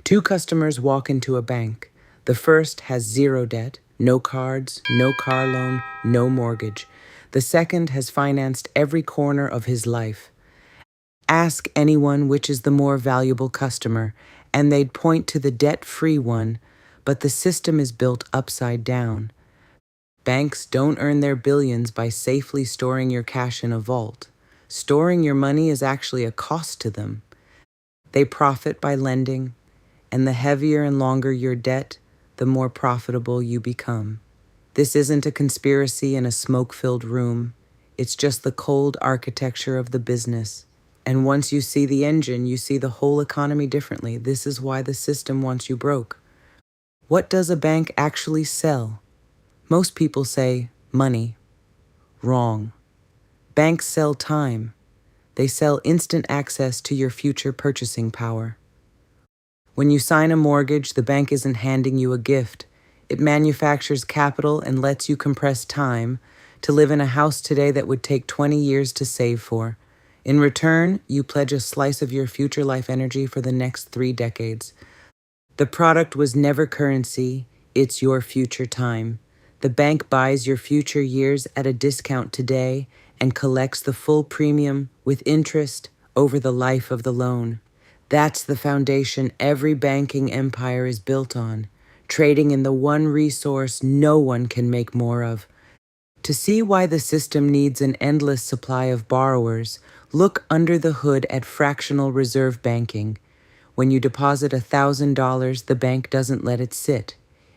Two customers walk into a bank. The first has zero debt, no cards, no car loan, no mortgage. The second has financed every corner of his life. Ask anyone which is the more valuable customer, and they'd point to the debt-free one, but the system is built upside down. Banks don't earn their billions by safely storing your cash in a vault. Storing your money is actually a cost to them. They profit by lending, and the heavier and longer your debt, the more profitable you become. This isn't a conspiracy in a smoke-filled room. It's just the cold architecture of the business. And once you see the engine, you see the whole economy differently. This is why the system wants you broke. What does a bank actually sell? Most people say money. Wrong. Banks sell time. They sell instant access to your future purchasing power. When you sign a mortgage, the bank isn't handing you a gift. It manufactures capital and lets you compress time to live in a house today that would take 20 years to save for. In return, you pledge a slice of your future life energy for the next 3 decades. The product was never currency, it's your future time. The bank buys your future years at a discount today and collects the full premium with interest over the life of the loan. That's the foundation every banking empire is built on, trading in the one resource no one can make more of. To see why the system needs an endless supply of borrowers, look under the hood at fractional reserve banking. When you deposit $1,000, the bank doesn't let it sit.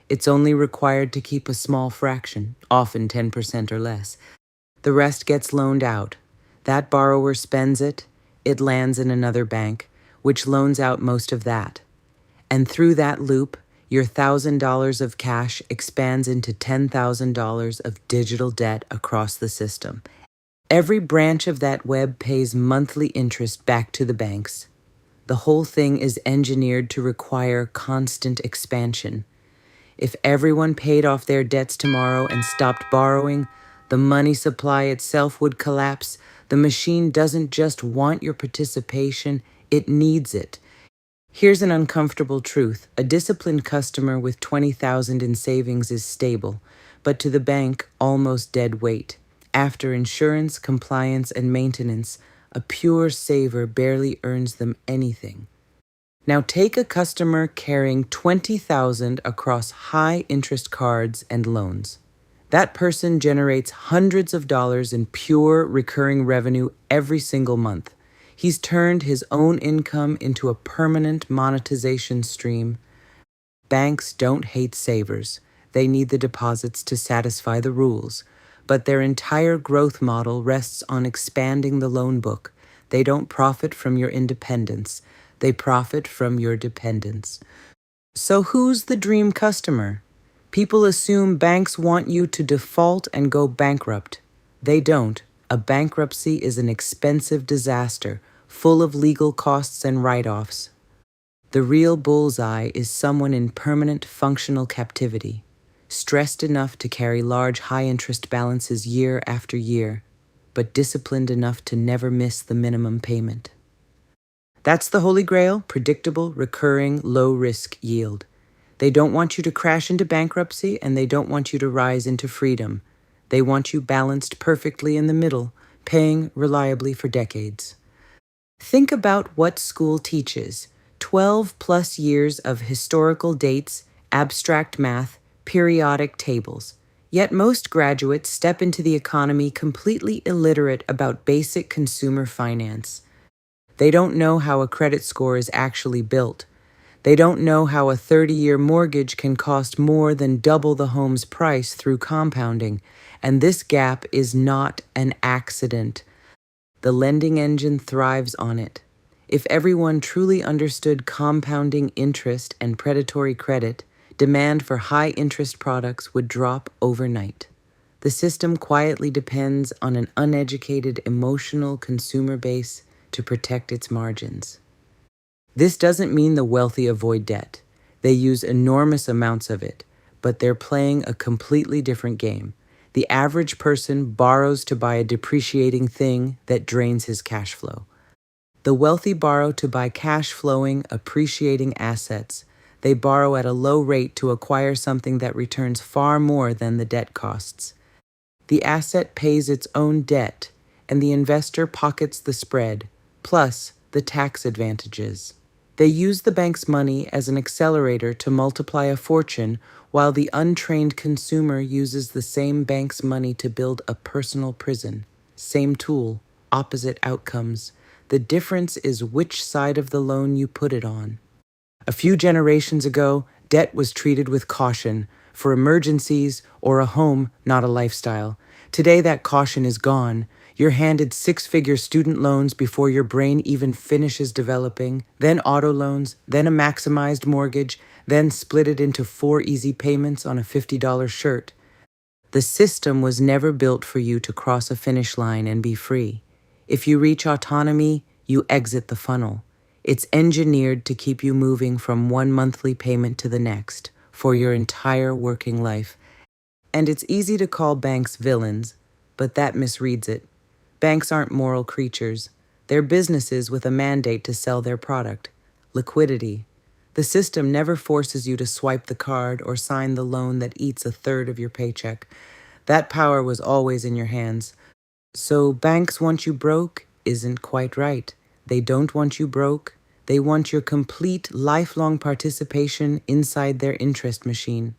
It's only required to keep a small fraction, often 10% or less. The rest gets loaned out. That borrower spends it, it lands in another bank, which loans out most of that. And through that loop, your $1,000 of cash expands into $10,000 of digital debt across the system. Every branch of that web pays monthly interest back to the banks. The whole thing is engineered to require constant expansion. If everyone paid off their debts tomorrow and stopped borrowing, the money supply itself would collapse. The machine doesn't just want your participation, it needs it. Here's an uncomfortable truth. A disciplined customer with $20,000 in savings is stable, but to the bank, almost dead weight. After insurance, compliance, and maintenance, a pure saver barely earns them anything. Now take a customer carrying $20,000 across high-interest cards and loans. That person generates hundreds of dollars in pure recurring revenue every single month. He's turned his own income into a permanent monetization stream. Banks don't hate savers. They need the deposits to satisfy the rules. But their entire growth model rests on expanding the loan book. They don't profit from your independence. They profit from your dependence. So who's the dream customer? People assume banks want you to default and go bankrupt. They don't. A bankruptcy is an expensive disaster, full of legal costs and write-offs. The real bullseye is someone in permanent functional captivity, stressed enough to carry large high-interest balances year after year, but disciplined enough to never miss the minimum payment. That's the holy grail: predictable, recurring, low-risk yield. They don't want you to crash into bankruptcy, and they don't want you to rise into freedom. They want you balanced perfectly in the middle, paying reliably for decades. Think about what school teaches: 12+ years of historical dates, abstract math, periodic tables. Yet most graduates step into the economy completely illiterate about basic consumer finance. They don't know how a credit score is actually built. They don't know how a 30-year mortgage can cost more than double the home's price through compounding. And this gap is not an accident. The lending engine thrives on it. If everyone truly understood compounding interest and predatory credit, demand for high-interest products would drop overnight. The system quietly depends on an uneducated, emotional consumer base to protect its margins. This doesn't mean the wealthy avoid debt. They use enormous amounts of it, but they're playing a completely different game. The average person borrows to buy a depreciating thing that drains his cash flow. The wealthy borrow to buy cash-flowing, appreciating assets. They borrow at a low rate to acquire something that returns far more than the debt costs. The asset pays its own debt, and the investor pockets the spread, plus the tax advantages. They use the bank's money as an accelerator to multiply a fortune, while the untrained consumer uses the same bank's money to build a personal prison. Same tool, opposite outcomes. The difference is which side of the loan you put it on. A few generations ago, debt was treated with caution for emergencies or a home, not a lifestyle. Today, that caution is gone. You're handed six-figure student loans before your brain even finishes developing, then auto loans, then a maximized mortgage, then split it into 4 easy payments on a $50 shirt. The system was never built for you to cross a finish line and be free. If you reach autonomy, you exit the funnel. It's engineered to keep you moving from one monthly payment to the next for your entire working life. And it's easy to call banks villains, but that misreads it. Banks aren't moral creatures. They're businesses with a mandate to sell their product, liquidity. The system never forces you to swipe the card or sign the loan that eats a third of your paycheck. That power was always in your hands. So banks want you broke isn't quite right. They don't want you broke. They want your complete, lifelong participation inside their interest machine.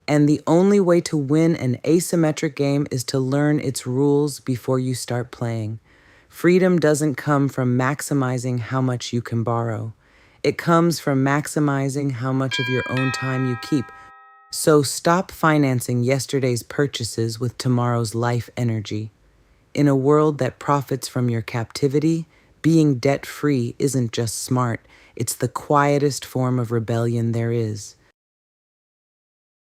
And the only way to win an asymmetric game is to learn its rules before you start playing. Freedom doesn't come from maximizing how much you can borrow. It comes from maximizing how much of your own time you keep. So stop financing yesterday's purchases with tomorrow's life energy. In a world that profits from your captivity, being debt-free isn't just smart, it's the quietest form of rebellion there is.